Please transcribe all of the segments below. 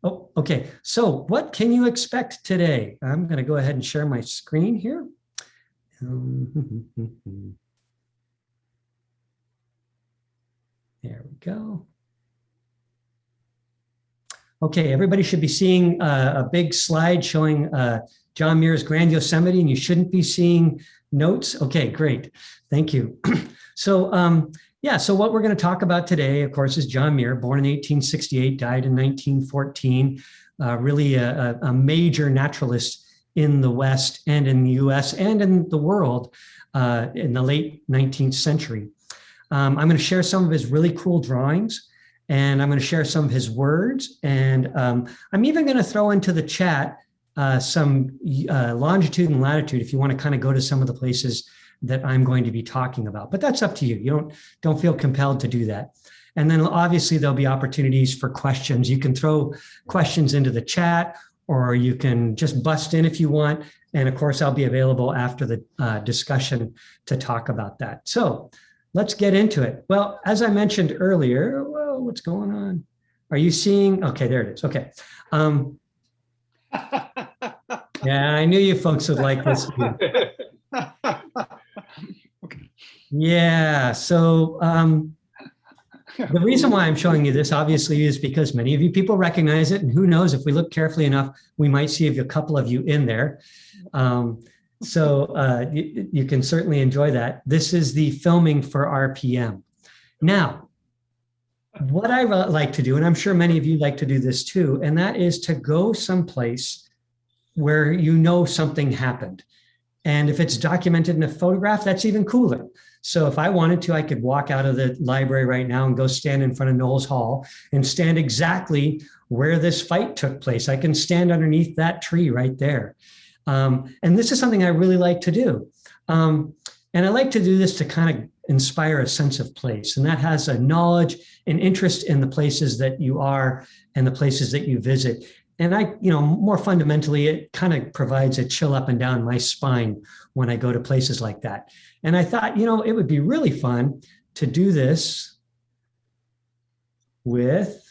Oh, okay. So what can you expect today? I'm going to go ahead and share my screen here. There we go. Okay, everybody should be seeing a big slide showing John Muir's Grand Yosemite, and you shouldn't be seeing notes. Okay, great. Thank you. So yeah, so what we're going to talk about today, of course, is John Muir, born in 1868, died in 1914, really a major naturalist in the West and in the US and in the world in the late 19th century. I'm going to share some of his really cool drawings, and I'm going to share some of his words. And I'm even going to throw into the chat some longitude and latitude if you want to kind of go to some of the places that I'm going to be talking about. But that's up to you. You don't feel compelled to do that. And then obviously there'll be opportunities for questions. You can throw questions into the chat, or you can just bust in if you want. And of course, I'll be available after the discussion to talk about that. So let's get into it. Well, as I mentioned earlier, whoa, what's going on? Are you seeing? Okay, there it is. Okay. Yeah, I knew you folks would like this. Okay. Yeah, so the reason why I'm showing you this, obviously, is because many of you people recognize it. And who knows, if we look carefully enough, we might see a couple of you in there. So you can certainly enjoy that. This is the filming for RPM. Now, what I like to do, and I'm sure many of you like to do this too, and that is to go someplace where you know something happened. And if it's documented in a photograph, that's even cooler. So if I wanted to, I could walk out of the library right now and go stand in front of Knowles Hall and stand exactly where this fight took place. I can stand underneath that tree right there. And this is something I really like to do. And I like to do this to kind of inspire a sense of place. And that has a knowledge and interest in the places that you are and the places that you visit. And more fundamentally, it kind of provides a chill up and down my spine when I go to places like that. And I thought, it would be really fun to do this with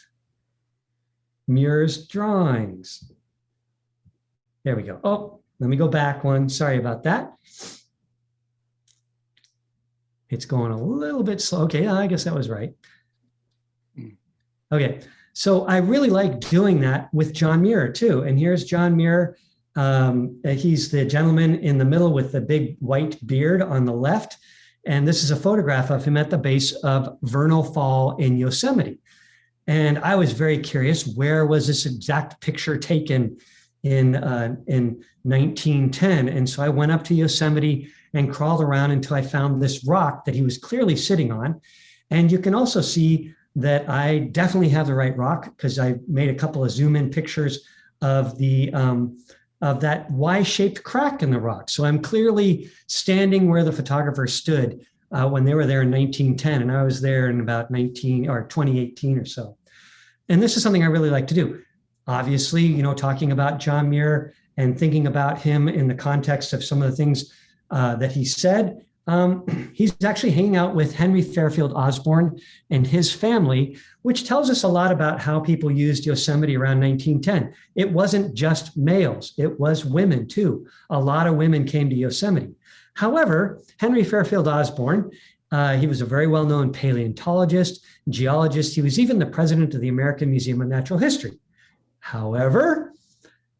Muir's drawings. There we go. Oh, let me go back one. Sorry about that. It's going a little bit slow. Okay, I guess that was right. Okay. So I really like doing that with John Muir too. And here's John Muir. He's the gentleman in the middle with the big white beard on the left. And this is a photograph of him at the base of Vernal Fall in Yosemite. And I was very curious, where was this exact picture taken in 1910? And so I went up to Yosemite and crawled around until I found this rock that he was clearly sitting on. And you can also see that I definitely have the right rock, because I made a couple of zoom in pictures of that Y-shaped crack in the rock. So I'm clearly standing where the photographer stood when they were there in 1910, and I was there in about 2018 or so. And this is something I really like to do. Obviously, talking about John Muir and thinking about him in the context of some of the things that he said. He's actually hanging out with Henry Fairfield Osborn and his family, which tells us a lot about how people used Yosemite around 1910. It wasn't just males, it was women too. A lot of women came to Yosemite. However, Henry Fairfield Osborn, he was a very well-known paleontologist, geologist. He was even the president of the American Museum of Natural History. However,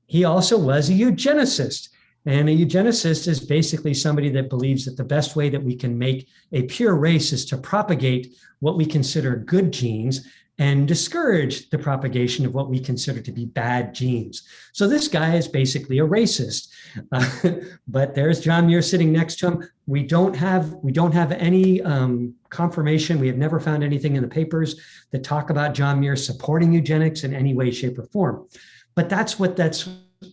he also was a eugenicist. And a eugenicist is basically somebody that believes that the best way that we can make a pure race is to propagate what we consider good genes and discourage the propagation of what we consider to be bad genes. So this guy is basically a racist. But there's John Muir sitting next to him. We don't have any confirmation. We have never found anything in the papers that talk about John Muir supporting eugenics in any way, shape, or form. But that's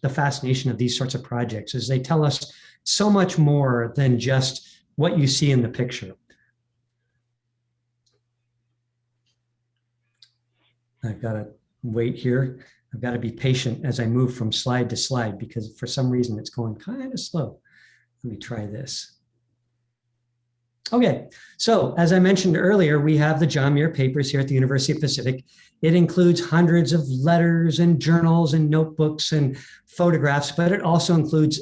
the fascination of these sorts of projects, is they tell us so much more than just what you see in the picture. I've got to wait here. I've got to be patient as I move from slide to slide, because for some reason it's going kind of slow. Let me try this. Okay, so as I mentioned earlier, we have the John Muir papers here at the University of Pacific. It includes hundreds of letters and journals and notebooks and photographs, but it also includes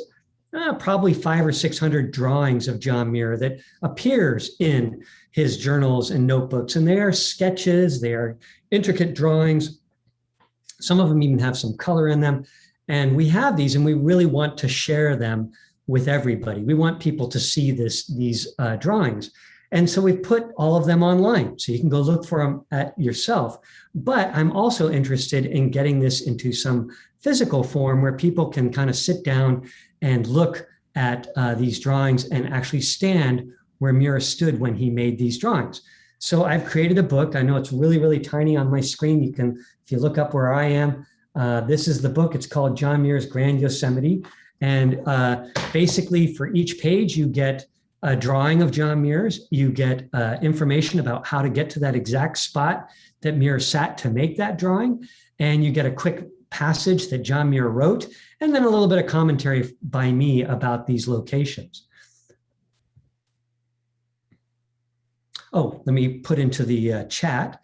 probably 500 or 600 drawings of John Muir that appears in his journals and notebooks. And they are sketches, they are intricate drawings. Some of them even have some color in them. And we have these, and we really want to share them with everybody. We want people to see these drawings. And so we put all of them online, so you can go look for them at yourself. But I'm also interested in getting this into some physical form where people can kind of sit down and look at these drawings and actually stand where Muir stood when he made these drawings. So I've created a book. I know it's really, really tiny on my screen. You can, if you look up where I am, this is the book. It's called John Muir's Grand Yosemite. And basically for each page, you get a drawing of John Muir's, you get information about how to get to that exact spot that Muir sat to make that drawing, and you get a quick passage that John Muir wrote, and then a little bit of commentary by me about these locations. Oh, let me put into the chat.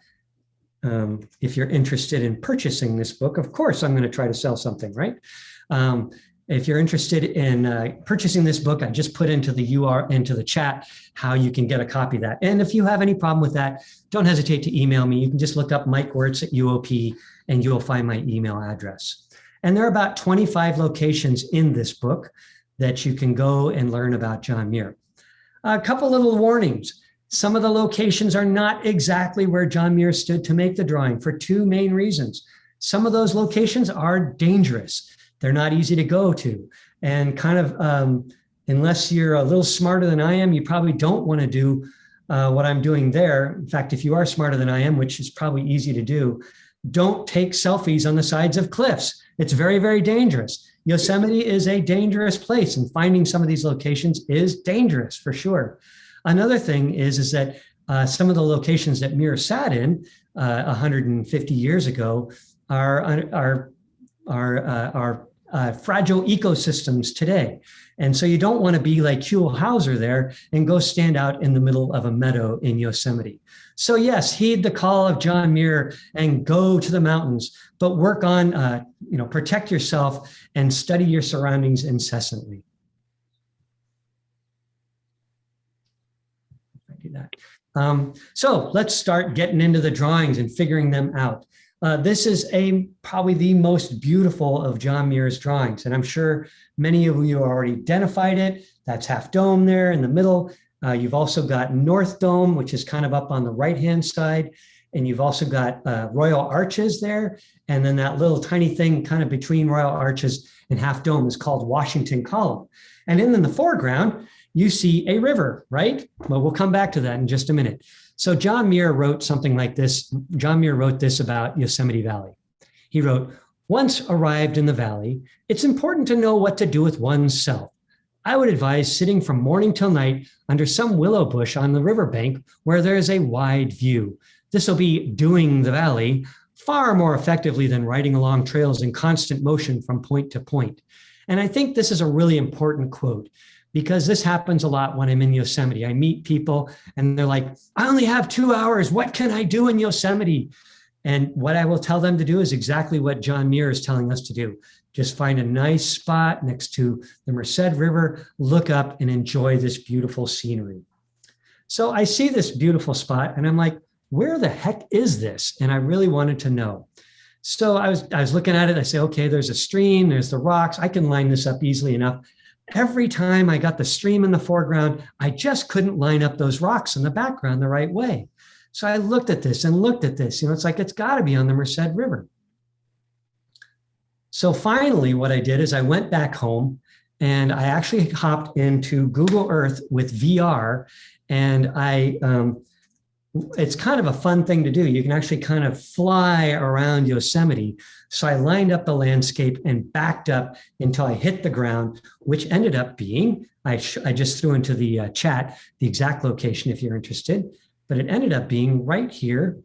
If you're interested in purchasing this book, of course, I'm going to try to sell something, right? If you're interested in purchasing this book, I just put into the URL, into the chat, how you can get a copy of that. And if you have any problem with that, don't hesitate to email me. You can just look up Mike Wurtz at UOP and you'll find my email address. And there are about 25 locations in this book that you can go and learn about John Muir. A couple little warnings. Some of the locations are not exactly where John Muir stood to make the drawing for two main reasons. Some of those locations are dangerous. They're not easy to go to. And kind of, unless you're a little smarter than I am, you probably don't want to do what I'm doing there. In fact, if you are smarter than I am, which is probably easy to do, don't take selfies on the sides of cliffs. It's very, very dangerous. Yosemite is a dangerous place, and finding some of these locations is dangerous for sure. Another thing is that some of the locations that Muir sat in 150 years ago are fragile ecosystems today. And so you don't want to be like Huell Hauser there and go stand out in the middle of a meadow in Yosemite. So yes, heed the call of John Muir and go to the mountains, but work on, protect yourself and study your surroundings incessantly. I do that. So let's start getting into the drawings and figuring them out. This is probably the most beautiful of John Muir's drawings, and I'm sure many of you already identified it. That's Half Dome there in the middle. You've also got North Dome, which is kind of up on the right-hand side, and you've also got Royal Arches there, and then that little tiny thing kind of between Royal Arches and Half Dome is called Washington Column. And in the foreground, you see a river, right? Well, we'll come back to that in just a minute. So John Muir wrote something like this. John Muir wrote this about Yosemite Valley. He wrote, "Once arrived in the valley, it's important to know what to do with oneself. I would advise sitting from morning till night under some willow bush on the riverbank where there is a wide view. This will be doing the valley far more effectively than riding along trails in constant motion from point to point." And I think this is a really important quote, because this happens a lot when I'm in Yosemite. I meet people and they're like, "I only have 2 hours. What can I do in Yosemite?" And what I will tell them to do is exactly what John Muir is telling us to do. Just find a nice spot next to the Merced River, look up and enjoy this beautiful scenery. So I see this beautiful spot and I'm like, where the heck is this? And I really wanted to know. So I was looking at it. I say, okay, there's a stream, there's the rocks. I can line this up easily enough. Every time I got the stream in the foreground, I just couldn't line up those rocks in the background the right way. So I looked at this and looked at this. It's like, it's got to be on the Merced River. So finally, what I did is I went back home and I actually hopped into Google Earth with VR, and it's kind of a fun thing to do. You can actually kind of fly around Yosemite. So I lined up the landscape and backed up until I hit the ground, which ended up being, I just threw into the chat the exact location if you're interested, but it ended up being right here,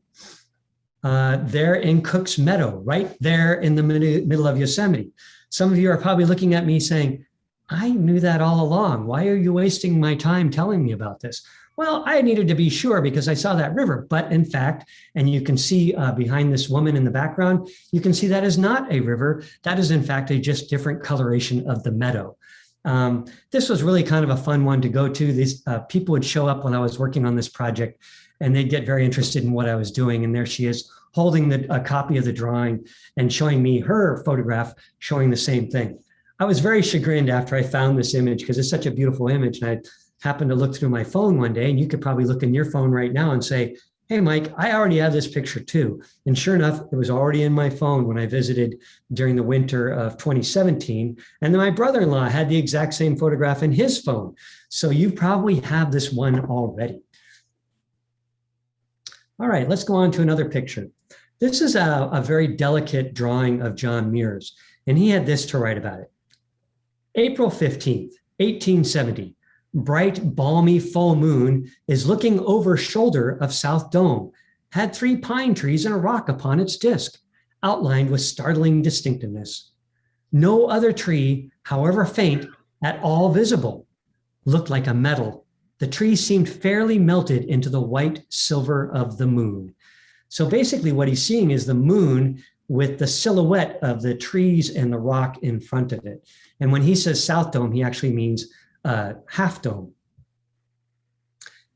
there in Cook's Meadow, right there in the middle of Yosemite. Some of you are probably looking at me saying, "I knew that all along. Why are you wasting my time telling me about this?" Well, I needed to be sure because I saw that river. But in fact, and you can see behind this woman in the background, you can see that is not a river. That is, in fact, a just different coloration of the meadow. This was really kind of a fun one to go to. These people would show up when I was working on this project, and they'd get very interested in what I was doing. And there she is holding a copy of the drawing and showing me her photograph showing the same thing. I was very chagrined after I found this image because it's such a beautiful image. And I happened to look through my phone one day, and you could probably look in your phone right now and say, hey, Mike, I already have this picture too. And sure enough, it was already in my phone when I visited during the winter of 2017. And then my brother-in-law had the exact same photograph in his phone. So you probably have this one already. All right, let's go on to another picture. This is a very delicate drawing of John Muir's, and he had this to write about it. April 15th, 1870, bright, balmy full moon is looking over shoulder of South Dome, had 3 pine trees and a rock upon its disk, outlined with startling distinctiveness. No other tree, however faint, at all visible, looked like a metal. The tree seemed fairly melted into the white silver of the moon. So basically what he's seeing is the moon with the silhouette of the trees and the rock in front of it. And when he says South Dome, he actually means half dome.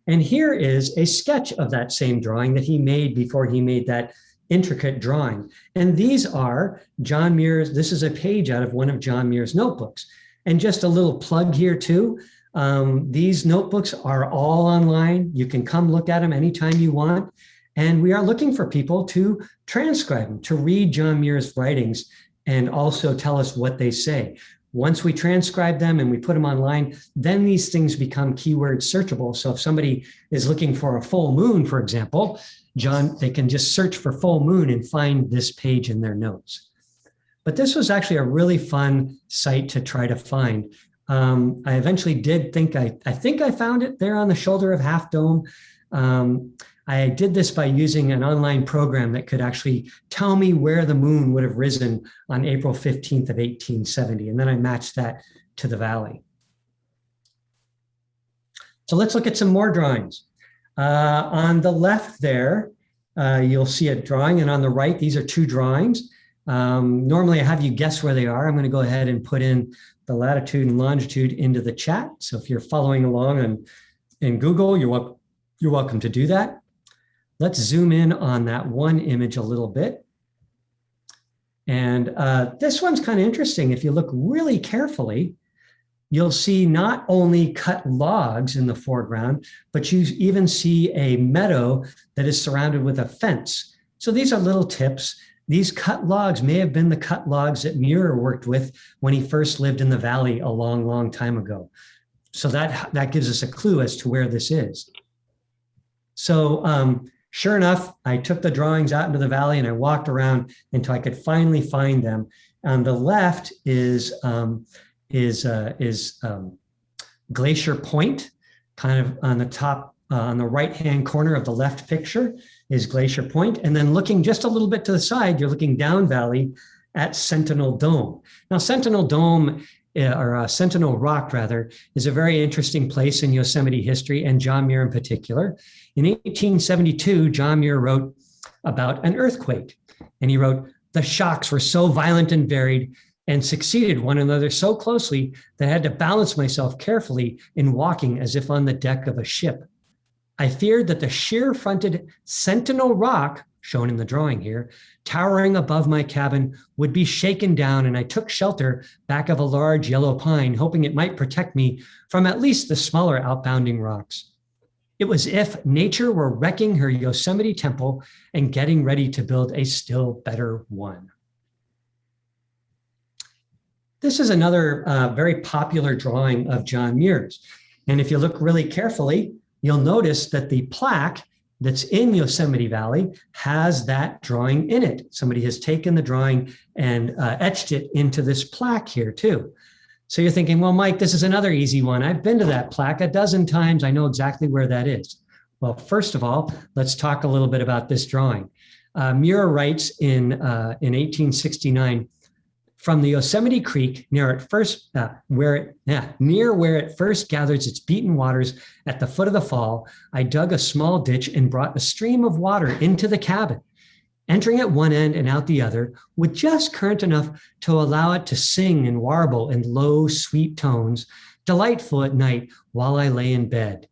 And here is a sketch of that same drawing that he made before he made that intricate drawing. And these are John Muir's, this is a page out of one of John Muir's notebooks. And just a little plug here too, these notebooks are all online. You can come look at them anytime you want. And we are looking for people to transcribe them, to read John Muir's writings and also tell us what they say. Once we transcribe them and we put them online, then these things become keyword searchable. So if somebody is looking for a full moon, for example, they can just search for full moon and find this page in their notes. But this was actually a really fun site to try to find. I eventually did think, I think I found it there on the shoulder of Half Dome. I did this by using an online program that could actually tell me where the moon would have risen on April 15th of 1870. And then I matched that to the valley. So let's look at some more drawings. On the left there, you'll see a drawing, and on the right, these are 2 drawings. Normally I have you guess where they are. I'm going to go ahead and put in the latitude and longitude into the chat. So if you're following along in Google, you're welcome to do that. Let's zoom in on that one image a little bit. And this one's kind of interesting. If you look really carefully, you'll see not only cut logs in the foreground, but you even see a meadow that is surrounded with a fence. So these are little tips. These cut logs may have been the cut logs that Muir worked with when he first lived in the valley a long, long time ago. So that gives us a clue as to where this is. So sure enough, I took the drawings out into the valley and I walked around until I could finally find them. On the left is Glacier Point, kind of on the top, on the right-hand corner of the left picture is Glacier Point. And then looking just a little bit to the side, you're looking down valley at Sentinel Dome. Now, Sentinel Dome, or Sentinel Rock rather, is a very interesting place in Yosemite history, and John Muir in particular. In 1872, John Muir wrote about an earthquake, and he wrote, "The shocks were so violent and varied and succeeded one another so closely that I had to balance myself carefully in walking as if on the deck of a ship. I feared that the sheer-fronted Sentinel Rock," shown in the drawing here, "towering above my cabin would be shaken down, and I took shelter back of a large yellow pine, hoping it might protect me from at least the smaller outbounding rocks. It was as if nature were wrecking her Yosemite temple and getting ready to build a still better one." This is another very popular drawing of John Muir's. And if you look really carefully, you'll notice that the plaque that's in Yosemite Valley has that drawing in it. Somebody has taken the drawing and etched it into this plaque here too. So you're thinking, well, Mike, this is another easy one. I've been to that plaque a dozen times. I know exactly where that is. Well, first of all, let's talk a little bit about this drawing. Muir writes in 1869, From the Yosemite Creek near where it first gathers its beaten waters at the foot of the fall, I dug a small ditch and brought a stream of water into the cabin, entering at one end and out the other with just current enough to allow it to sing and warble in low, sweet tones, delightful at night while I lay in bed.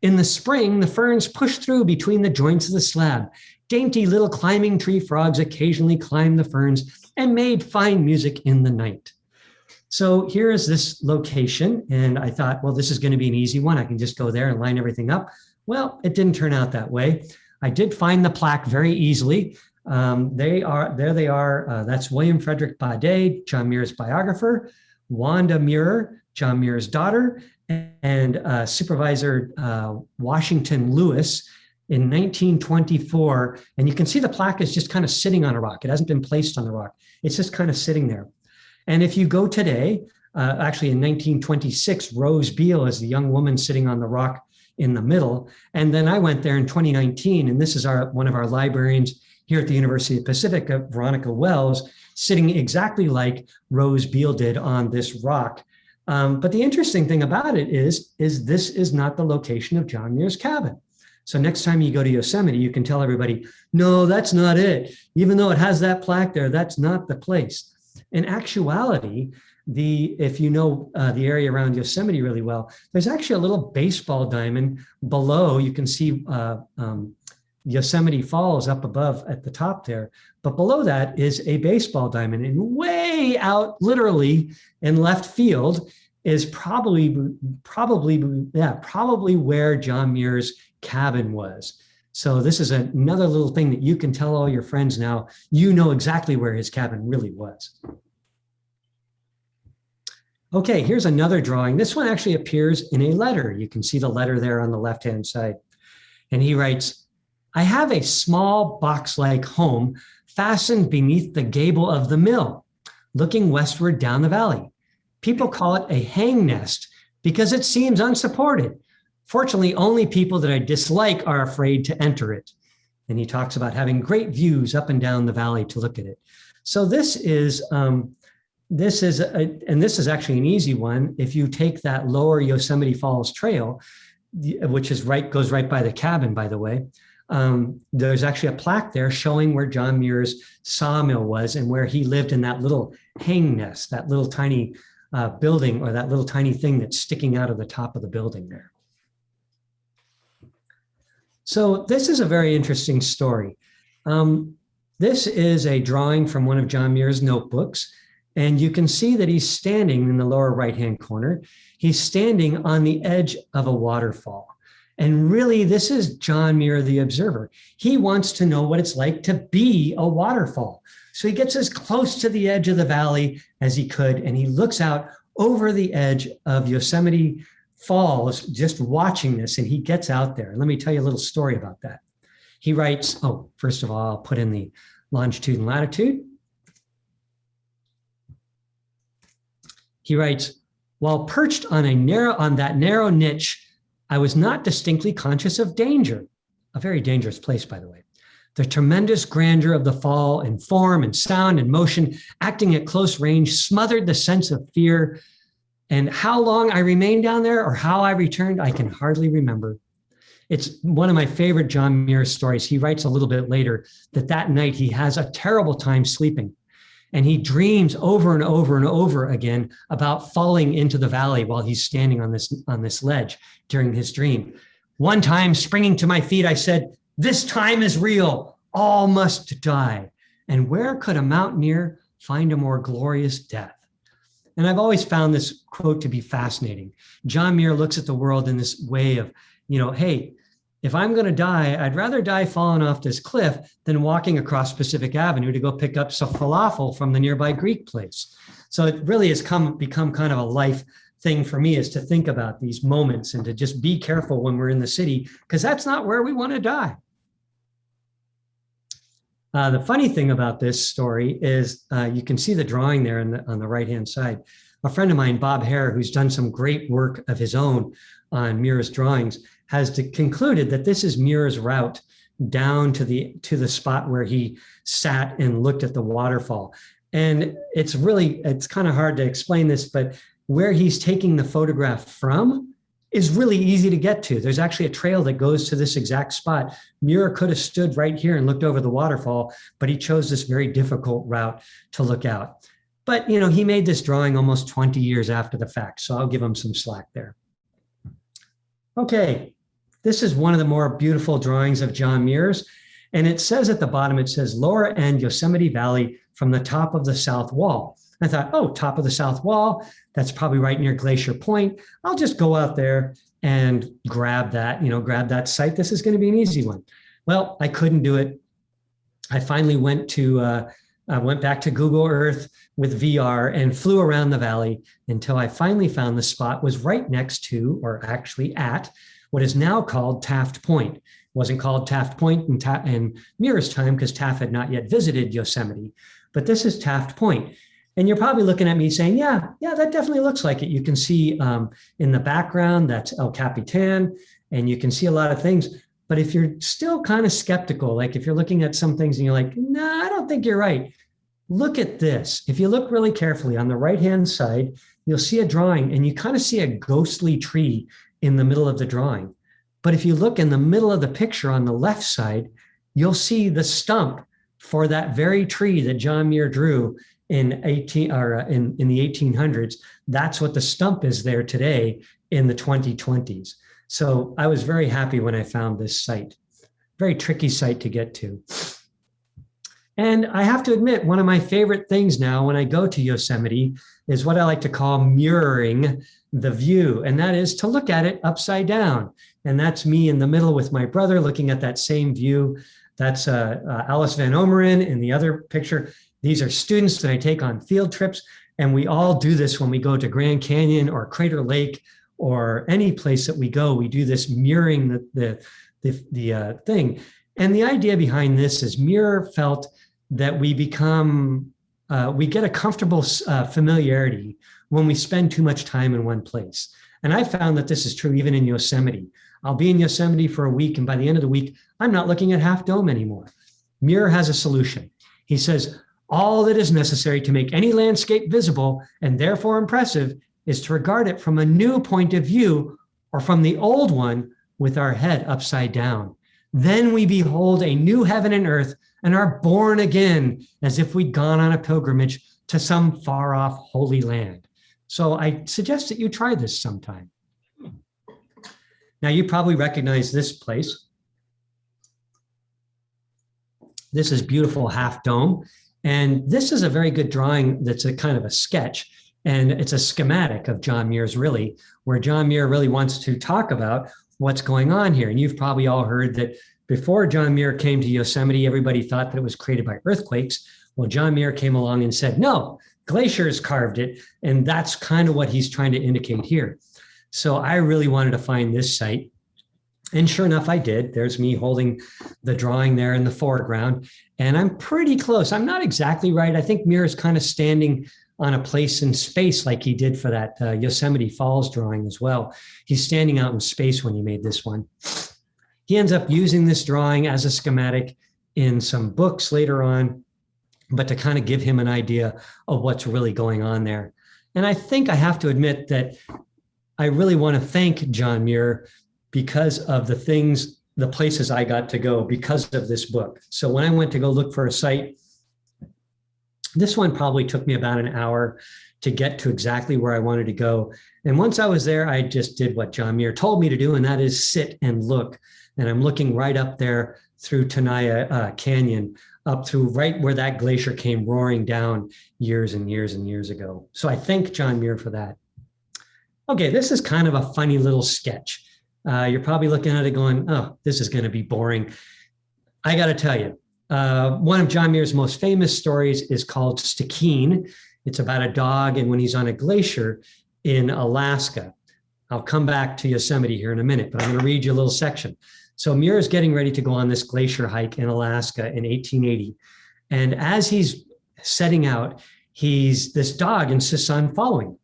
In the spring, the ferns pushed through between the joints of the slab. Dainty little climbing tree frogs occasionally climbed the ferns and made fine music in the night. So here is this location, and I thought, well, this is going to be an easy one. I can just go there and line everything up. Well, it didn't turn out that way. I did find the plaque very easily. They are. That's William Frederick Baudet, John Muir's biographer, Wanda Muir, John Muir's daughter, and Supervisor Washington Lewis in 1924. And you can see the plaque is just kind of sitting on a rock. It hasn't been placed on the rock. It's just kind of sitting there. And if you go today, actually in 1926, Rose Beale is the young woman sitting on the rock in the middle. And then I went there in 2019, and this is one of our librarians here at the University of the Pacific, Veronica Wells, sitting exactly like Rose Beale did on this rock. But the interesting thing about it is this is not the location of John Muir's cabin. So next time you go to Yosemite, you can tell everybody, no, that's not it. Even though it has that plaque there, that's not the place. In actuality, if you know the area around Yosemite really well, there's actually a little baseball diamond below. You can see Yosemite Falls up above at the top there. But below that is a baseball diamond. And way out, literally in left field, is probably where John Muir's cabin was. So this is another little thing that you can tell all your friends now. You know exactly where his cabin really was. Okay, here's another drawing. This one actually appears in a letter. You can see the letter there on the left-hand side. And he writes, I have a small box-like home fastened beneath the gable of the mill, looking westward down the valley. People call it a hang nest because it seems unsupported. Fortunately, only people that I dislike are afraid to enter it. And he talks about having great views up and down the valley to look at it. So this is actually an easy one. If you take that lower Yosemite Falls trail, which goes right by the cabin, by the way, there's actually a plaque there showing where John Muir's sawmill was and where he lived in that little hang nest, that little tiny building, or that little tiny thing that's sticking out of the top of the building there. So this is a very interesting story. This is a drawing from one of John Muir's notebooks, and you can see that he's standing in the lower right-hand corner. He's standing on the edge of a waterfall. And really, this is John Muir, the observer. He wants to know what it's like to be a waterfall. So he gets as close to the edge of the valley as he could, and he looks out over the edge of Yosemite Falls, just watching this, and he gets out there. Let me tell you a little story about that. He writes, first of all, I'll put in the longitude and latitude. He writes, while perched on that narrow niche, I was not distinctly conscious of danger, a very dangerous place, by the way. The tremendous grandeur of the fall in form and sound and motion, acting at close range, smothered the sense of fear. And how long I remained down there or how I returned, I can hardly remember. It's one of my favorite John Muir stories. He writes a little bit later that night he has a terrible time sleeping. And he dreams over and over and over again about falling into the valley while he's standing on this ledge during his dream. One time, springing to my feet, I said, "This time is real. All must die." And where could a mountaineer find a more glorious death? And I've always found this quote to be fascinating. John Muir looks at the world in this way of, hey, if I'm going to die, I'd rather die falling off this cliff than walking across Pacific Avenue to go pick up some falafel from the nearby Greek place. So it really has become kind of a life thing for me, is to think about these moments and to just be careful when we're in the city, because that's not where we want to die. The funny thing about this story is you can see the drawing there on the right-hand side. A friend of mine, Bob Hare, who's done some great work of his own on Muir's drawings, has concluded that this is Muir's route down to the spot where he sat and looked at the waterfall. And it's kind of hard to explain this, but where he's taking the photograph from is really easy to get to. There's actually a trail that goes to this exact spot. Muir could have stood right here and looked over the waterfall, but he chose this very difficult route to look out. But, he made this drawing almost 20 years after the fact, so I'll give him some slack there. Okay, this is one of the more beautiful drawings of John Muir's, and it says at the bottom, it says lower end Yosemite Valley from the top of the south wall. I thought, oh, top of the south wall, that's probably right near Glacier Point. I'll just go out there and grab that site. This is going to be an easy one. Well, I couldn't do it. I finally went back to Google Earth with VR and flew around the valley until I finally found the spot was right next to, or actually at, what is now called Taft Point. It wasn't called Taft Point in Muir's time because Taft had not yet visited Yosemite, but this is Taft Point. And you're probably looking at me saying, yeah, that definitely looks like it. You can see in the background, that's El Capitan, and you can see a lot of things. But if you're still kind of skeptical, like if you're looking at some things and you're like, nah, I don't think you're right. Look at this. If you look really carefully on the right-hand side, you'll see a drawing and you kind of see a ghostly tree in the middle of the drawing. But if you look in the middle of the picture on the left side, you'll see the stump for that very tree that John Muir drew in the 1800s. That's what the stump is there today in the 2020s. So I was very happy when I found this site. Very tricky site to get to. And I have to admit, one of my favorite things now when I go to Yosemite is what I like to call mirroring the view. And that is to look at it upside down. And that's me in the middle with my brother looking at that same view. That's Alice Van Omeren in the other picture. These are students that I take on field trips. And we all do this when we go to Grand Canyon or Crater Lake or any place that we go. We do this mirroring the thing. And the idea behind this is Muir felt that we get a comfortable familiarity when we spend too much time in one place. And I found that this is true even in Yosemite. I'll be in Yosemite for a week, and by the end of the week, I'm not looking at Half Dome anymore. Muir has a solution. He says, all that is necessary to make any landscape visible and therefore impressive is to regard it from a new point of view or from the old one with our head upside down. Then we behold a new heaven and earth and are born again as if we'd gone on a pilgrimage to some far off holy land. So I suggest that you try this sometime. Now you probably recognize this place. This is beautiful Half Dome. And this is a very good drawing that's a kind of a sketch. And it's a schematic of John Muir's really, where John Muir really wants to talk about what's going on here. And you've probably all heard that before John Muir came to Yosemite, everybody thought that it was created by earthquakes. Well, John Muir came along and said, no, glaciers carved it. And that's kind of what he's trying to indicate here. So I really wanted to find this site. And sure enough, I did. There's me holding the drawing there in the foreground. And I'm pretty close. I'm not exactly right. I think Muir is kind of standing on a place in space like he did for that Yosemite Falls drawing as well. He's standing out in space when he made this one. He ends up using this drawing as a schematic in some books later on, but to kind of give him an idea of what's really going on there. And I think I have to admit that I really want to thank John Muir because of the places I got to go because of this book. So when I went to go look for a site, this one probably took me about an hour to get to exactly where I wanted to go. And once I was there, I just did what John Muir told me to do, and that is sit and look. And I'm looking right up there through Tenaya Canyon, up through right where that glacier came roaring down years and years and years ago. So I thank John Muir for that. Okay, this is kind of a funny little sketch. You're probably looking at it going, oh, this is going to be boring. I got to tell you, one of John Muir's most famous stories is called Stikine. It's about a dog and when he's on a glacier in Alaska. I'll come back to Yosemite here in a minute, but I'm going to read you a little section. So Muir is getting ready to go on this glacier hike in Alaska in 1880. And as he's setting out, this dog insists on following.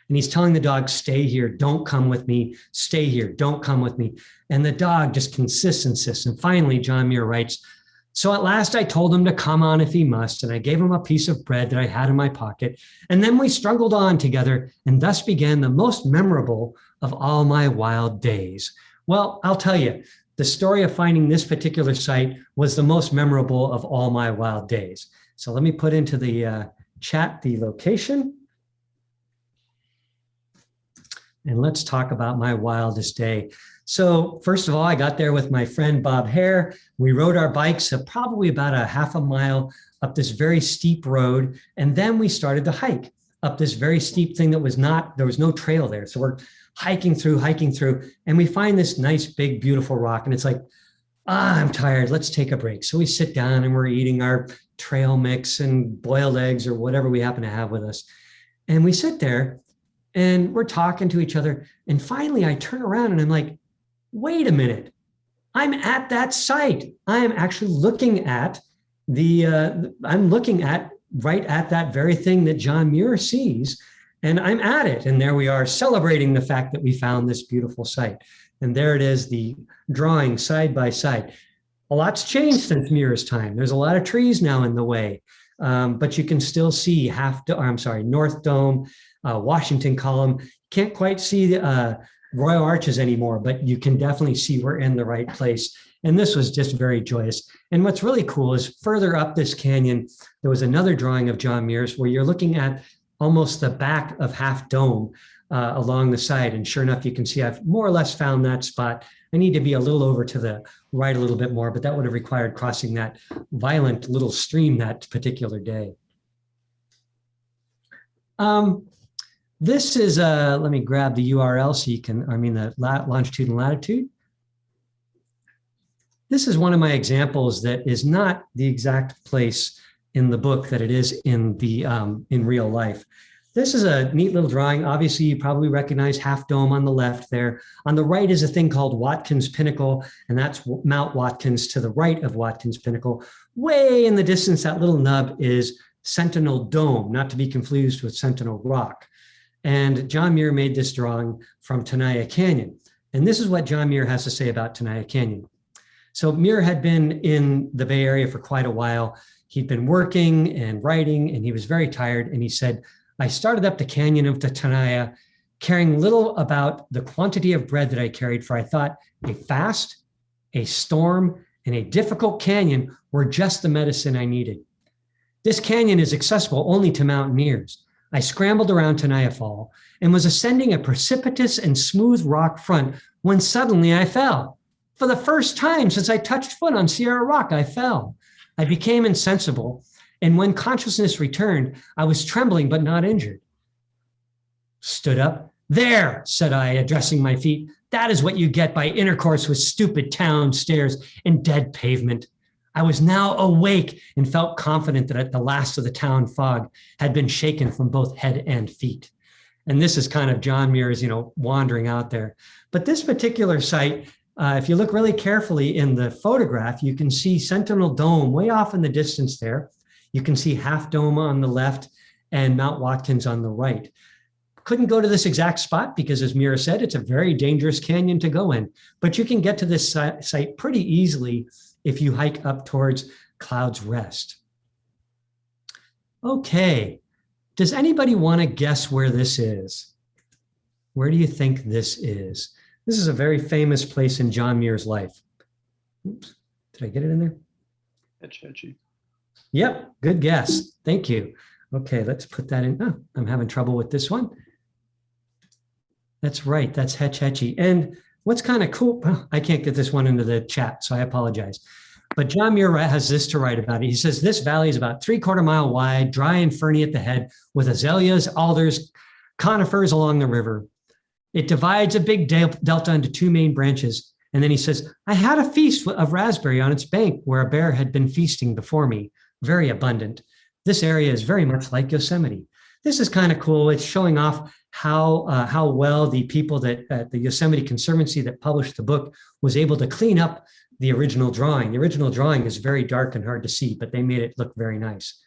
And he's telling the dog, stay here, don't come with me, stay here, don't come with me. And the dog just insists. And finally, John Muir writes, So at last I told him to come on if he must, and I gave him a piece of bread that I had in my pocket. And then we struggled on together, and thus began the most memorable of all my wild days. Well, I'll tell you, the story of finding this particular site was the most memorable of all my wild days. So let me put into the chat the location. And let's talk about my wildest day. So first of all, I got there with my friend Bob Hare. We rode our bikes probably about a half a mile up this very steep road. And then we started to hike up this very steep thing there was no trail there. So we're hiking through, and we find this nice, big, beautiful rock. And it's like, I'm tired, let's take a break. So we sit down and we're eating our trail mix and boiled eggs or whatever we happen to have with us. And we sit there and we're talking to each other. And finally I turn around and I'm like, wait a minute, I'm at that site. I am actually looking at right at that very thing that John Muir sees, and I'm at it. And there we are celebrating the fact that we found this beautiful site. And there it is, the drawing side by side. A lot's changed since Muir's time. There's a lot of trees now in the way, but you can still see North Dome, Washington Column. Can't quite see the Royal Arches anymore, but you can definitely see we're in the right place. And this was just very joyous. And what's really cool is further up this canyon, there was another drawing of John Muir's where you're looking at almost the back of Half Dome along the side. And sure enough, you can see I've more or less found that spot. I need to be a little over to the right a little bit more, but that would have required crossing that violent little stream that particular day. This is, let me grab the URL so you can, the longitude and latitude. This is one of my examples that is not the exact place in the book that it is in real life. This is a neat little drawing. Obviously, you probably recognize Half Dome on the left there. On the right is a thing called Watkins Pinnacle, and that's Mount Watkins to the right of Watkins Pinnacle. Way in the distance, that little nub is Sentinel Dome, not to be confused with Sentinel Rock. And John Muir made this drawing from Tenaya Canyon. And this is what John Muir has to say about Tenaya Canyon. So Muir had been in the Bay Area for quite a while. He'd been working and writing, and he was very tired. And he said, I started up the canyon of the Tenaya, caring little about the quantity of bread that I carried, for I thought a fast, a storm, and a difficult canyon were just the medicine I needed. This canyon is accessible only to mountaineers. I scrambled around Tenaya Fall and was ascending a precipitous and smooth rock front when suddenly I fell. For the first time since I touched foot on Sierra Rock, I fell. I became insensible, and when consciousness returned, I was trembling but not injured. Stood up. There, said I, addressing my feet. That is what you get by intercourse with stupid town stairs and dead pavement. I was now awake and felt confident that the last of the town fog had been shaken from both head and feet. And this is kind of John Muir's, wandering out there. But this particular site, if you look really carefully in the photograph, you can see Sentinel Dome way off in the distance there. You can see Half Dome on the left and Mount Watkins on the right. Couldn't go to this exact spot because, as Muir said, it's a very dangerous canyon to go in. But you can get to this site pretty easily if you hike up towards Cloud's Rest. Okay, does anybody want to guess where this is? Where do you think this is? This is a very famous place in John Muir's life. Oops, did I get it in there? Hetch-Hetchy. Yep, good guess. Thank you. Okay, let's put that in. Oh, I'm having trouble with this one. That's right, that's Hetch-Hetchy. And what's kind of cool, well, I can't get this one into the chat, so I apologize. But John Muir has this to write about it. He says, this valley is about 3/4 mile wide, dry and ferny at the head, with azaleas, alders, conifers along the river. It divides a big delta into two main branches. And then he says, I had a feast of raspberry on its bank where a bear had been feasting before me, very abundant. This area is very much like Yosemite. This is kind of cool. It's showing off how well the people that at the Yosemite Conservancy that published the book was able to clean up the original drawing. The original drawing is very dark and hard to see, but they made it look very nice.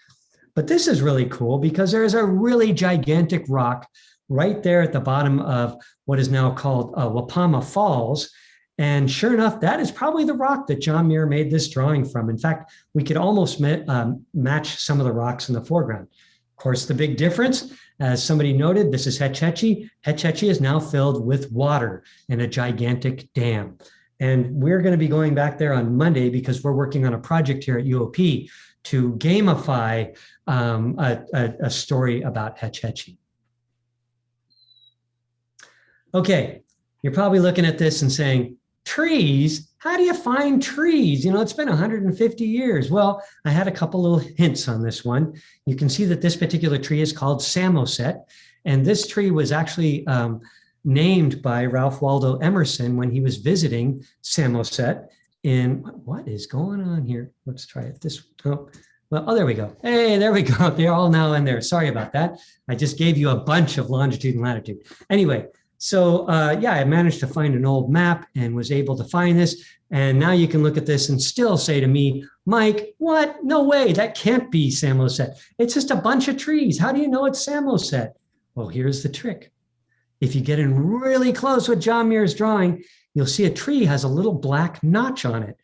But this is really cool because there is a really gigantic rock right there at the bottom of what is now called Wapama Falls. And sure enough, that is probably the rock that John Muir made this drawing from. In fact, we could almost match some of the rocks in the foreground. Of course, the big difference, as somebody noted, this is Hetch Hetchy. Hetch Hetchy is now filled with water in a gigantic dam. And we're going to be going back there on Monday because we're working on a project here at UOP to gamify a story about Hetch Hetchy. Okay, you're probably looking at this and saying, trees? How do you find trees? You know, it's been 150 years. Well, I had a couple little hints on this one. You can see that this particular tree is called Samoset, and this tree was actually named by Ralph Waldo Emerson when he was visiting Samoset in, what is going on here? Let's try it this, oh, there we go. Hey, there we go. They're all now in there. Sorry about that. I just gave you a bunch of longitude and latitude. Anyway, so yeah, I managed to find an old map and was able to find this. And now you can look at this and still say to me, Mike, what? No way, that can't be Samoset. It's just a bunch of trees. How do you know it's Samoset? Well, here's the trick. If you get in really close with John Muir's drawing, you'll see a tree has a little black notch on it.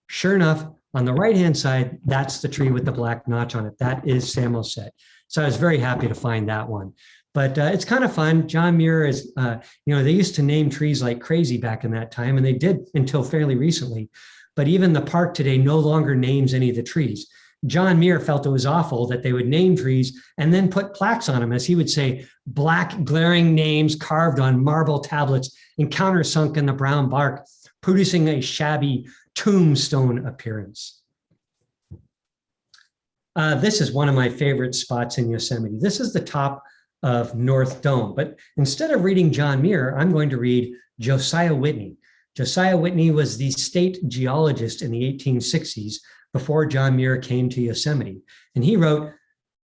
Sure enough, on the right-hand side, that's the tree with the black notch on it. That is Samoset. So I was very happy to find that one. But it's kind of fun. John Muir is, you know, they used to name trees like crazy back in that time, and they did until fairly recently. But even the park today no longer names any of the trees. John Muir felt it was awful that they would name trees and then put plaques on them, as he would say, black glaring names carved on marble tablets and countersunk in the brown bark, producing a shabby tombstone appearance. This is one of my favorite spots in Yosemite. This is the top of North Dome. But instead of reading John Muir, I'm going to read Josiah Whitney. Josiah Whitney was the state geologist in the 1860s before John Muir came to Yosemite. And he wrote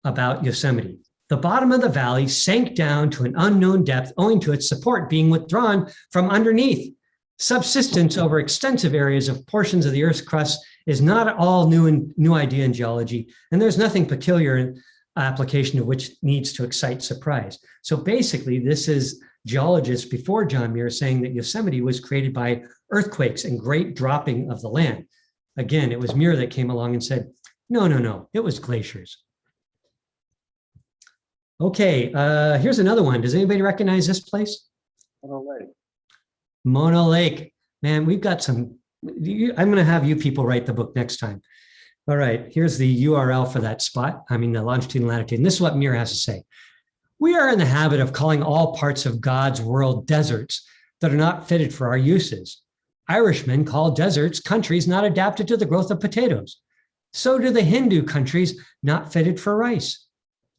about Yosemite. The bottom of the valley sank down to an unknown depth owing to its support being withdrawn from underneath. Subsistence over extensive areas of portions of the Earth's crust is not at all new idea in geology, and there's nothing peculiar in application of which needs to excite surprise. So basically, this is geologists before John Muir saying that Yosemite was created by earthquakes and great dropping of the land. Again, it was Muir that came along and said, no, it was glaciers. Okay, here's another one. Does anybody recognize this place? Mono Lake. Mono Lake. Man, we've got some, I'm going to have you people write the book next time. All right, here's the URL for that spot. I mean, the longitude and latitude. And this is what Muir has to say. We are in the habit of calling all parts of God's world deserts that are not fitted for our uses. Irishmen call deserts countries not adapted to the growth of potatoes. So do the Hindu countries not fitted for rice.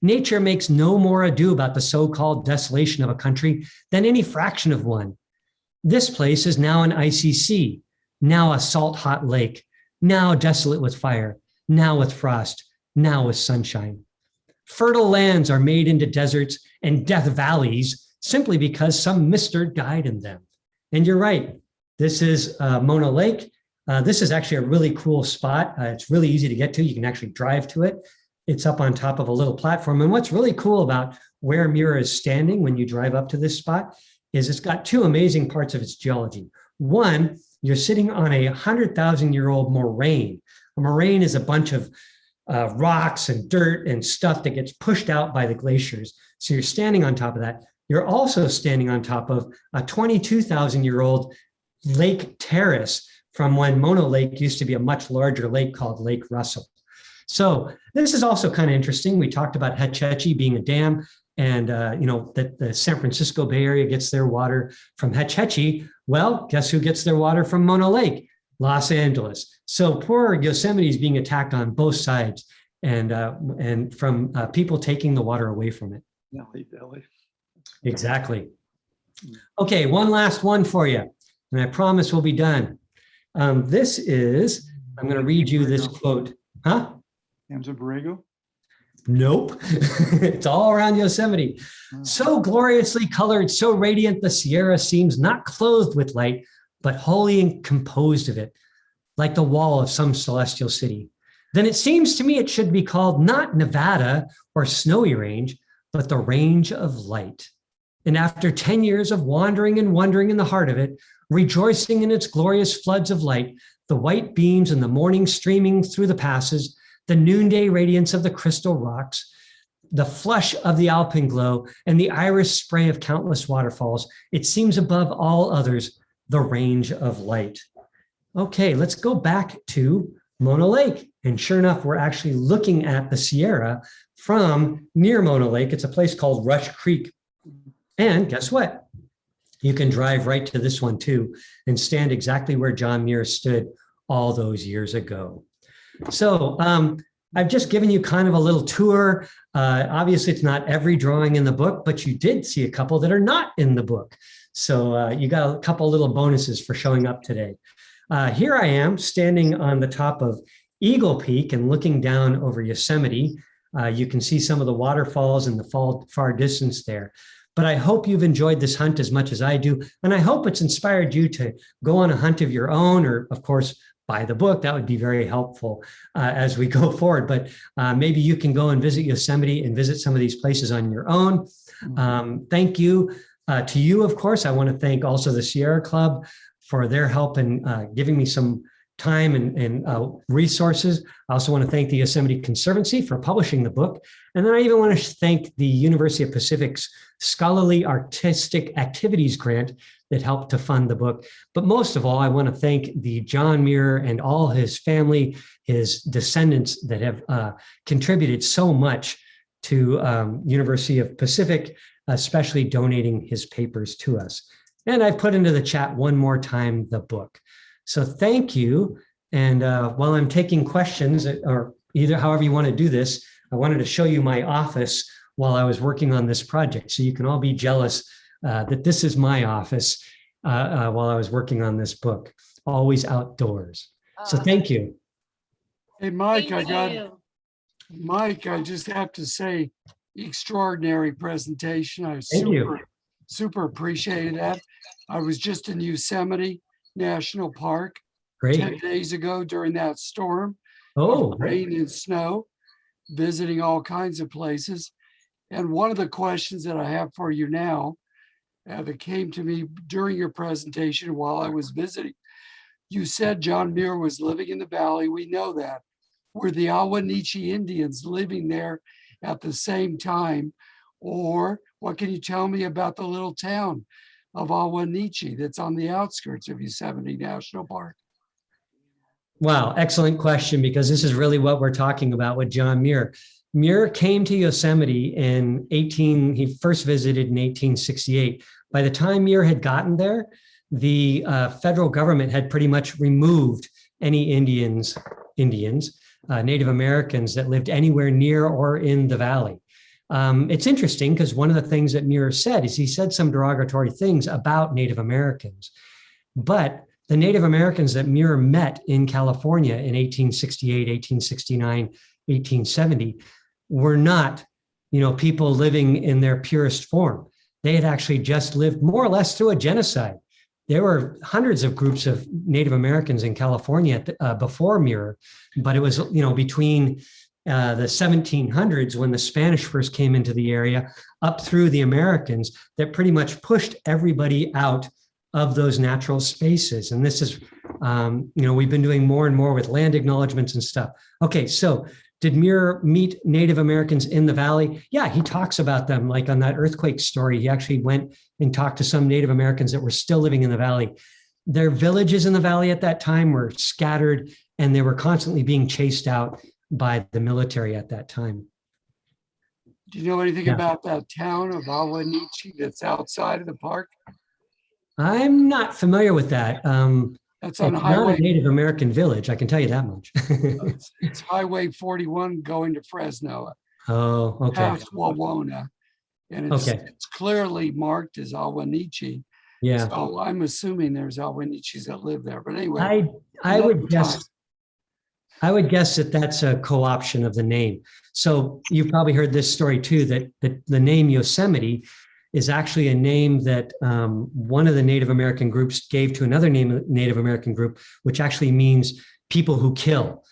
Nature makes no more ado about the so-called desolation of a country than any fraction of one. This place is now an icy sea, now a salt hot lake, now desolate with fire, now with frost, now with sunshine. Fertile lands are made into deserts and death valleys simply because some mister died in them. And you're right, this is Mono Lake. This is actually a really cool spot. It's really easy to get to. You can actually drive to it. It's up on top of a little platform. And what's really cool about where Muir is standing when you drive up to this spot is it's got two amazing parts of its geology. One, you're sitting on a 100,000-year-old moraine. A moraine is a bunch of rocks and dirt and stuff that gets pushed out by the glaciers. So you're standing on top of that. You're also standing on top of a 22,000-year-old lake terrace from when Mono Lake used to be a much larger lake called Lake Russell. So this is also kind of interesting. We talked about Hetch Hetchy being a dam, and you know that the San Francisco Bay Area gets their water from Hetch Hetchy. Well, guess who gets their water from Mono Lake? Los Angeles. So poor Yosemite is being attacked on both sides, and from people taking the water away from it. LA. Exactly. Okay, one last one for you, and I promise we'll be done. This is, I'm going to read you this quote. Huh? Hamza Borrego? Nope. It's all around Yosemite. So gloriously colored, so radiant, the Sierra seems not clothed with light, but wholly composed of it, like the wall of some celestial city. Then it seems to me it should be called not Nevada or Snowy Range, but the Range of Light. And after 10 years of wandering and wondering in the heart of it, rejoicing in its glorious floods of light, the white beams in the morning streaming through the passes, the noonday radiance of the crystal rocks, the flush of the alpenglow, and the iris spray of countless waterfalls, it seems above all others the range of light. Okay, let's go back to Mona Lake. And sure enough, we're actually looking at the Sierra from near Mona Lake. It's a place called Rush Creek. And guess what? You can drive right to this one too and stand exactly where John Muir stood all those years ago. So I've just given you kind of a little tour. Obviously, it's not every drawing in the book, but you did see a couple that are not in the book. So you got a couple little bonuses for showing up today. Here I am standing on the top of Eagle Peak and looking down over Yosemite. You can see some of the waterfalls in the far distance there. But I hope you've enjoyed this hunt as much as I do. And I hope it's inspired you to go on a hunt of your own, or of course, buy the book. That would be very helpful as we go forward. But maybe you can go and visit Yosemite and visit some of these places on your own. Thank you to you, of course. I want to thank also the Sierra Club for their help in giving me some time and resources. I also want to thank the Yosemite Conservancy for publishing the book. And then I even want to thank the University of Pacific's Scholarly Artistic Activities Grant that helped to fund the book. But most of all, I want to thank the John Muir and all his family, his descendants that have contributed so much to University of Pacific, especially donating his papers to us. And I've put into the chat one more time the book. So thank you. And while I'm taking questions, or either however you want to do this, I wanted to show you my office while I was working on this project. So you can all be jealous that this is my office while I was working on this book, always outdoors. So thank you. Hey, Mike, Thank Mike, I just have to say, extraordinary presentation. I Thank you. super appreciated that. I was just in Yosemite National Park 10 Great. days ago during that storm Oh, of rain and snow, visiting all kinds of places. And one of the questions that I have for you now that came to me during your presentation while I was visiting, you said John Muir was living in the valley. We know that. Were the Ahwahneechee Indians living there at the same time? Or what can you tell me about the little town of Ahwahneechee that's on the outskirts of Yosemite National Park? wow. Excellent question, because this is really what we're talking about with John Muir. Muir came to Yosemite he first visited in 1868. By the time Muir had gotten there, the federal government had pretty much removed any Indians, Native Americans that lived anywhere near or in the valley. It's interesting because one of the things that Muir said is he said some derogatory things about Native Americans, but the Native Americans that Muir met in California in 1868, 1869, 1870 were not, people living in their purest form. They had actually just lived more or less through a genocide. There were hundreds of groups of Native Americans in California before Muir, but it was, between the 1700s when the Spanish first came into the area up through the Americans that pretty much pushed everybody out of those natural spaces. And this is, we've been doing more and more with land acknowledgements and stuff. Okay, so did Muir meet Native Americans in the valley? Yeah, he talks about them. Like on that earthquake story, he actually went and talked to some Native Americans that were still living in the valley. Their villages in the valley at that time were scattered, and they were constantly being chased out by the military at that time. Do you know anything about that town of Ahwahneechee that's outside of the park? I'm not familiar with that. That's on It's not Highway. a Native American village, I can tell you that much. It's Highway 41 going to Fresno, Oh, okay. past Wawona. And it's clearly marked as Ahwahneechee. Yeah. So I'm assuming there's Ahwahneechees that live there. But anyway, I would guess that that's a co-option of the name. So you've probably heard this story too, that the name Yosemite is actually a name that one of the Native American groups gave to another Native American group, which actually means people who kill.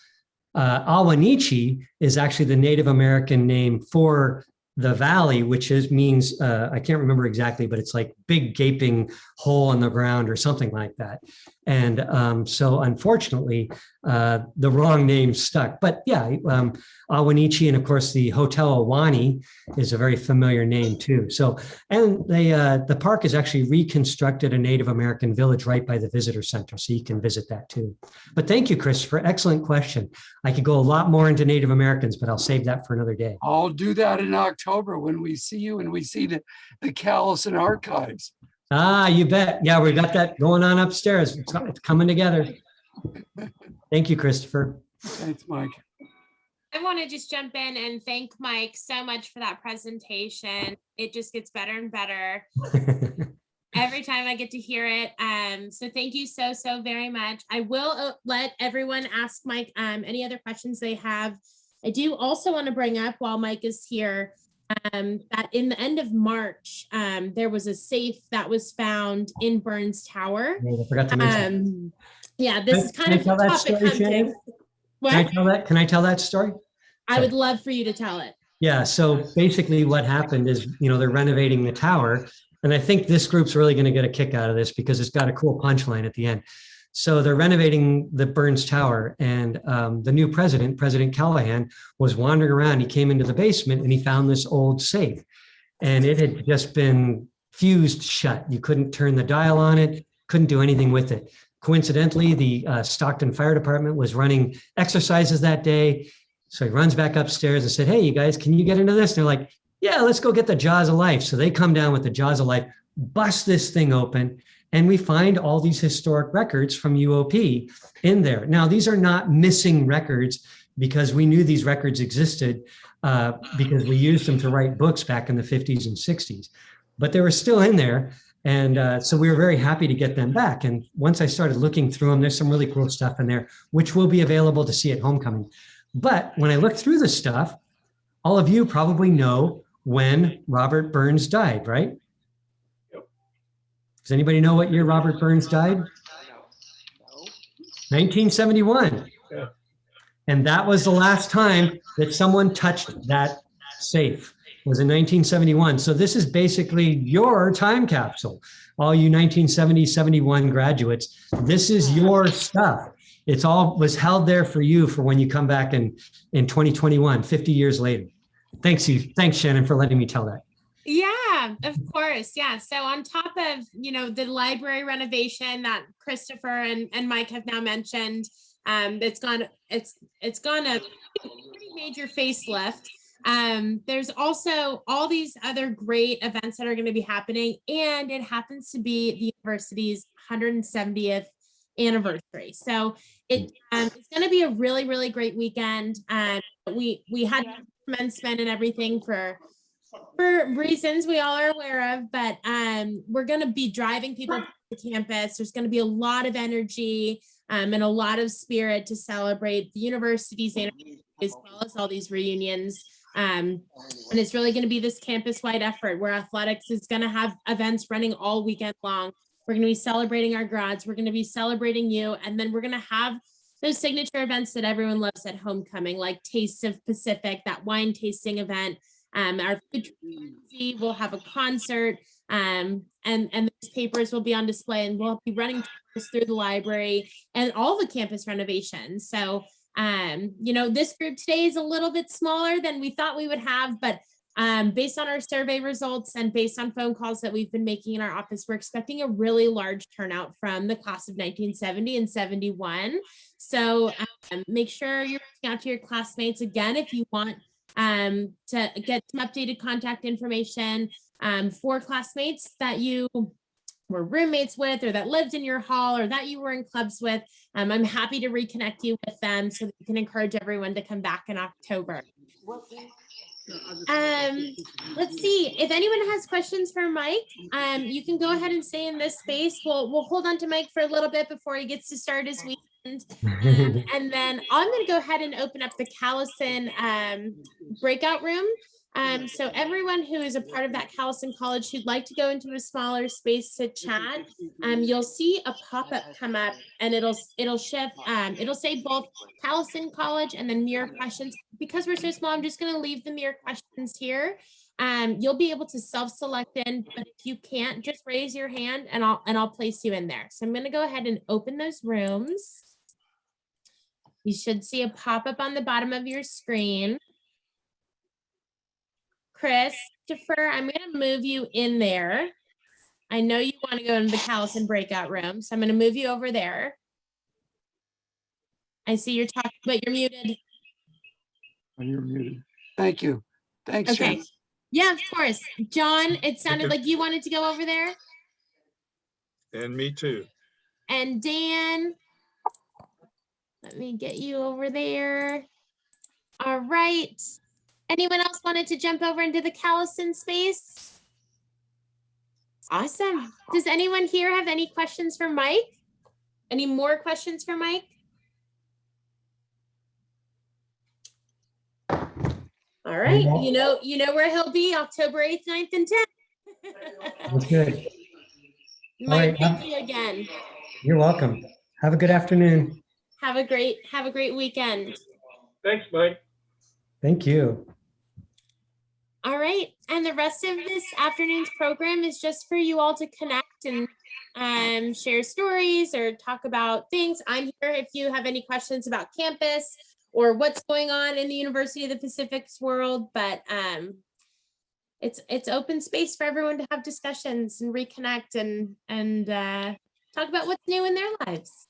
Ahwahneechee is actually the Native American name for the valley, which means I can't remember exactly, but it's like big gaping hole in the ground or something like that. And so unfortunately, the wrong name stuck. But yeah, Awanichi, and of course the Hotel Awani is a very familiar name too. So, and the park has actually reconstructed a Native American village right by the visitor center, so you can visit that too. But thank you, Christopher. Excellent question. I could go a lot more into Native Americans, but I'll save that for another day. I'll do that in October when we see you and we see the Callison archives. Ah, you bet. Yeah, we got that going on upstairs. It's coming together. Thank you, Christopher. Thanks, Mike. I want to just jump in and thank Mike so much for that presentation. It just gets better and better every time I get to hear it. So thank you so very much. I will let everyone ask Mike any other questions they have. I do also want to bring up, while Mike is here, that in the end of March, there was a safe that was found in Burns Tower. I forgot to mention. Yeah, this is kind of tell that topic story, hunting. Shannon? What? Can I tell that story? I would love for you to tell it. Yeah, so basically what happened is, they're renovating the tower. And I think this group's really going to get a kick out of this because it's got a cool punchline at the end. So they're renovating the Burns Tower, and the new president, President Callahan, was wandering around. He came into the basement and he found this old safe, and it had just been fused shut. You couldn't turn the dial on it, couldn't do anything with it. Coincidentally, the Stockton Fire Department was running exercises that day. So he runs back upstairs and said, "Hey, you guys, can you get into this?" And they're like, "Yeah, let's go get the jaws of life." So they come down with the jaws of life, bust this thing open, and we find all these historic records from UOP in there. Now, these are not missing records because we knew these records existed because we used them to write books back in the 50s and 60s, but they were still in there. And so we were very happy to get them back. And once I started looking through them, there's some really cool stuff in there, which will be available to see at homecoming. But when I looked through the stuff, all of you probably know when Robert Burns died, right? Does anybody know what year Robert Burns died? 1971. Yeah. And that was the last time that someone touched that safe, was in 1971. So this is basically your time capsule. All you 1970, 71 graduates, this is your stuff. It's all was held there for you for when you come back in 2021, 50 years later. Thanks, Shannon, for letting me tell that. Yeah, of course. Yeah. So on top of, the library renovation that Christopher and Mike have now mentioned, it's gone a pretty major facelift. There's also all these other great events that are going to be happening, and it happens to be the university's 170th anniversary. So it's going to be a really, really great weekend. We had commencement and everything for reasons we all are aware of, but we're going to be driving people to the campus. There's going to be a lot of energy and a lot of spirit to celebrate the university's anniversary, as well as all these reunions. And it's really going to be this campus-wide effort where athletics is going to have events running all weekend long. We're going to be celebrating our grads. We're going to be celebrating you. And then we're going to have those signature events that everyone loves at homecoming, like Taste of Pacific, that wine tasting event. Our food truck, we'll have a concert, and those papers will be on display, and we'll be running tours through the library and all the campus renovations. So, this group today is a little bit smaller than we thought we would have, but based on our survey results and based on phone calls that we've been making in our office, we're expecting a really large turnout from the class of 1970 and 71. So make sure you're reaching out to your classmates again if you want to get some updated contact information for classmates that you were roommates with, or that lived in your hall, or that you were in clubs with. I'm happy to reconnect you with them so that you can encourage everyone to come back in October. Let's see if anyone has questions for Mike. You can go ahead and stay in this space. We'll hold on to Mike for a little bit before he gets to start his weekend. And then I'm going to go ahead and open up the Callison breakout room. So everyone who is a part of that Callison College who'd like to go into a smaller space to chat, you'll see a pop-up come up, and it'll shift. It'll say both Callison College and then Muir questions. Because we're so small, I'm just going to leave the Muir questions here. you'll be able to self-select in, but if you can't, just raise your hand and I'll place you in there. So I'm going to go ahead and open those rooms. You should see a pop-up on the bottom of your screen. Christopher, I'm going to move you in there. I know you want to go into the Callison breakout room, so I'm going to move you over there. I see you're talking, but you're muted. Oh, you're muted. Thank you. Thanks, Okay. Jen. Yeah, of course. John, it sounded like you wanted to go over there. And me too. And Dan, let me get you over there. All right. Anyone else wanted to jump over into the Callison space? Awesome. Does anyone here have any questions for Mike? Any more questions for Mike? All right. You know where he'll be October 8th, 9th, and 10th. That's good. Mike, All right. thank you again. You're welcome. Have a good afternoon. Have a great weekend. Thanks, Mike. Thank you. All right. And the rest of this afternoon's program is just for you all to connect and share stories or talk about things. I'm here if you have any questions about campus or what's going on in the University of the Pacific's world, but it's open space for everyone to have discussions and reconnect and talk about what's new in their lives.